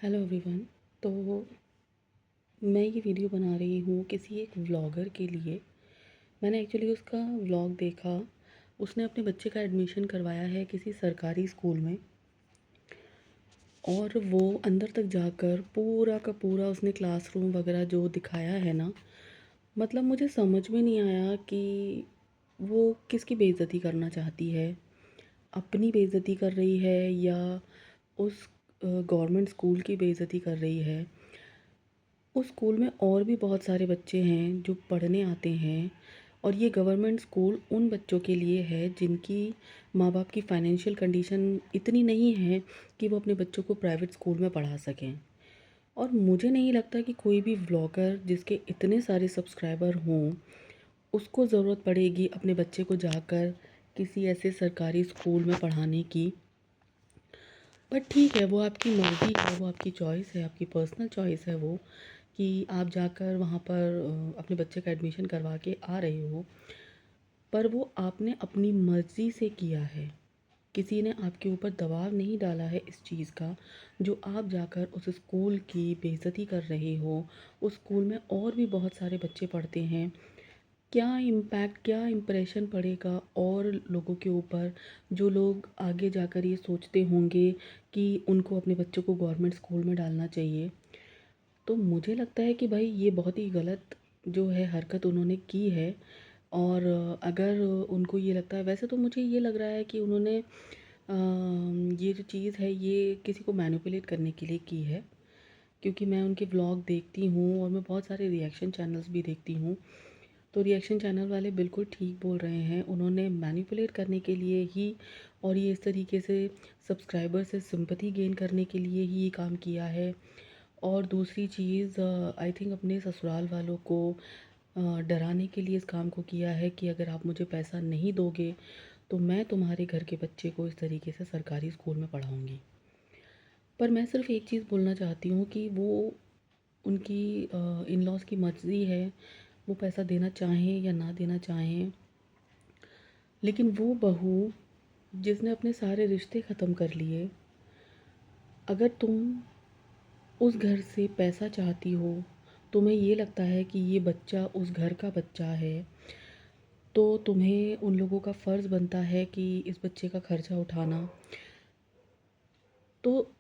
Hello everyone. तो मैं ये वीडियो बना रही हूँ किसी एक व्लॉगर के लिए। मैंने एक्चुअली उसका व्लॉग देखा। उसने अपने बच्चे का एडमिशन करवाया है किसी सरकारी स्कूल में, और वो अंदर तक जाकर पूरा का पूरा उसने क्लासरूम वगैरह जो दिखाया है ना, मतलब मुझे समझ में नहीं आया कि वो किसकी बेइज्जती करना चाहती है। अपनी बेइज्जती कर रही है या उस गवर्नमेंट स्कूल की बेइज्जती कर रही है। उस स्कूल में और भी बहुत सारे बच्चे हैं जो पढ़ने आते हैं, और ये गवर्नमेंट स्कूल उन बच्चों के लिए है जिनकी माँ बाप की फाइनेंशियल कंडीशन इतनी नहीं है कि वो अपने बच्चों को प्राइवेट स्कूल में पढ़ा सकें। और मुझे नहीं लगता कि कोई भी व्लॉगर जिसके इतने सारे सब्सक्राइबर हों, उसको ज़रूरत पड़ेगी अपने बच्चे को जाकर किसी ऐसे सरकारी स्कूल में पढ़ाने की। बट ठीक है, वो आपकी मर्ज़ी है, वो आपकी चॉइस है, आपकी पर्सनल चॉइस है वो, कि आप जाकर वहाँ पर अपने बच्चे का एडमिशन करवा के आ रहे हो। पर वो आपने अपनी मर्ज़ी से किया है, किसी ने आपके ऊपर दबाव नहीं डाला है इस चीज़ का। जो आप जाकर उस स्कूल की बेइज्जती कर रहे हो, उस स्कूल में और भी बहुत सारे बच्चे पढ़ते हैं। क्या इम्पैक्ट, क्या इम्प्रेशन पड़ेगा और लोगों के ऊपर, जो लोग आगे जाकर ये सोचते होंगे कि उनको अपने बच्चों को गवर्नमेंट स्कूल में डालना चाहिए। तो मुझे लगता है कि भाई ये बहुत ही गलत जो है हरकत उन्होंने की है। और अगर उनको ये लगता है, वैसे तो मुझे ये लग रहा है कि उन्होंने ये जो चीज़ है ये किसी को मैनिपुलेट करने के लिए की है। क्योंकि मैं उनके व्लॉग देखती हूँ और मैं बहुत सारे रिएक्शन चैनल्स भी देखती हूँ, तो रिएक्शन चैनल वाले बिल्कुल ठीक बोल रहे हैं। उन्होंने मैनिपुलेट करने के लिए ही, और ये इस तरीके से सब्सक्राइबर से सिंपैथी गेन करने के लिए ही ये काम किया है। और दूसरी चीज़, आई थिंक अपने ससुराल वालों को डराने के लिए इस काम को किया है कि अगर आप मुझे पैसा नहीं दोगे तो मैं तुम्हारे घर के बच्चे को इस तरीके से सरकारी स्कूल में पढ़ाऊँगी। पर मैं सिर्फ एक चीज़ बोलना चाहती हूँ कि वो उनकी इन लॉज़ की मर्ज़ी है, वो पैसा देना चाहें या ना देना चाहें। लेकिन वो बहू जिसने अपने सारे रिश्ते ख़त्म कर लिए, अगर तुम उस घर से पैसा चाहती हो, तुम्हें ये लगता है कि ये बच्चा उस घर का बच्चा है, तो तुम्हें उन लोगों का फ़र्ज़ बनता है कि इस बच्चे का खर्चा उठाना। तो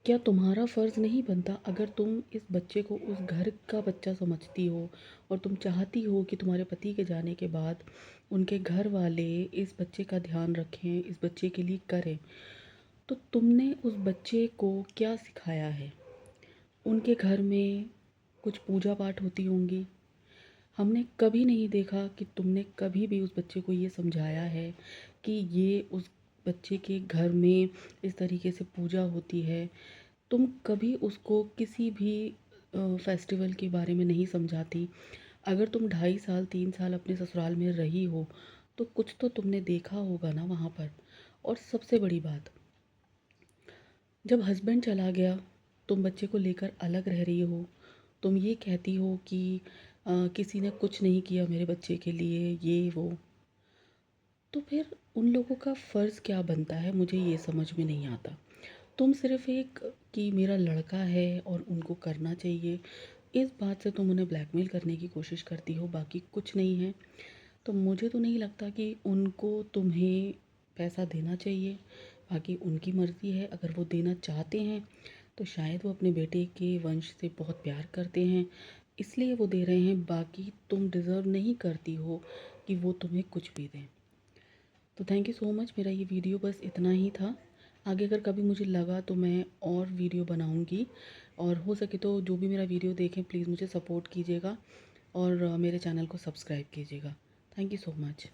क्या तुम्हारा फ़र्ज़ नहीं बनता, अगर तुम इस बच्चे को उस घर का बच्चा समझती हो और तुम चाहती हो कि तुम्हारे पति के जाने के बाद उनके घर वाले इस बच्चे का ध्यान रखें, इस बच्चे के लिए करें, तो तुमने उस बच्चे को क्या सिखाया है? उनके घर में कुछ पूजा पाठ होती होंगी। हमने कभी नहीं देखा कि तुमने कभी भी उस बच्चे को ये समझाया है कि ये उस बच्चे के घर में इस तरीके से पूजा होती है। तुम कभी उसको किसी भी फेस्टिवल के बारे में नहीं समझाती। अगर तुम 2.5 साल 3 साल अपने ससुराल में रही हो, तो कुछ तो तुमने देखा होगा ना वहाँ पर। और सबसे बड़ी बात, जब हस्बैंड चला गया, तुम बच्चे को लेकर अलग रह रही हो, तुम ये कहती हो कि किसी ने कुछ नहीं किया मेरे बच्चे के लिए, ये वो। तो फिर उन लोगों का फ़र्ज़ क्या बनता है, मुझे ये समझ में नहीं आता। तुम सिर्फ़ एक कि मेरा लड़का है और उनको करना चाहिए, इस बात से तुम उन्हें ब्लैकमेल करने की कोशिश करती हो, बाकी कुछ नहीं है। तो मुझे तो नहीं लगता कि उनको तुम्हें पैसा देना चाहिए। बाकी उनकी मर्ज़ी है, अगर वो देना चाहते हैं तो शायद वो अपने बेटे के वंश से बहुत प्यार करते हैं, इसलिए वो दे रहे हैं। बाकी तुम डिज़र्व नहीं करती हो कि वो तुम्हें कुछ भी दें। तो थैंक यू सो मच। मेरा ये वीडियो बस इतना ही था। आगे अगर कभी मुझे लगा तो मैं और वीडियो बनाऊंगी, और हो सके तो जो भी मेरा वीडियो देखें प्लीज़ मुझे सपोर्ट कीजिएगा, और मेरे चैनल को सब्सक्राइब कीजिएगा। Thank you so much.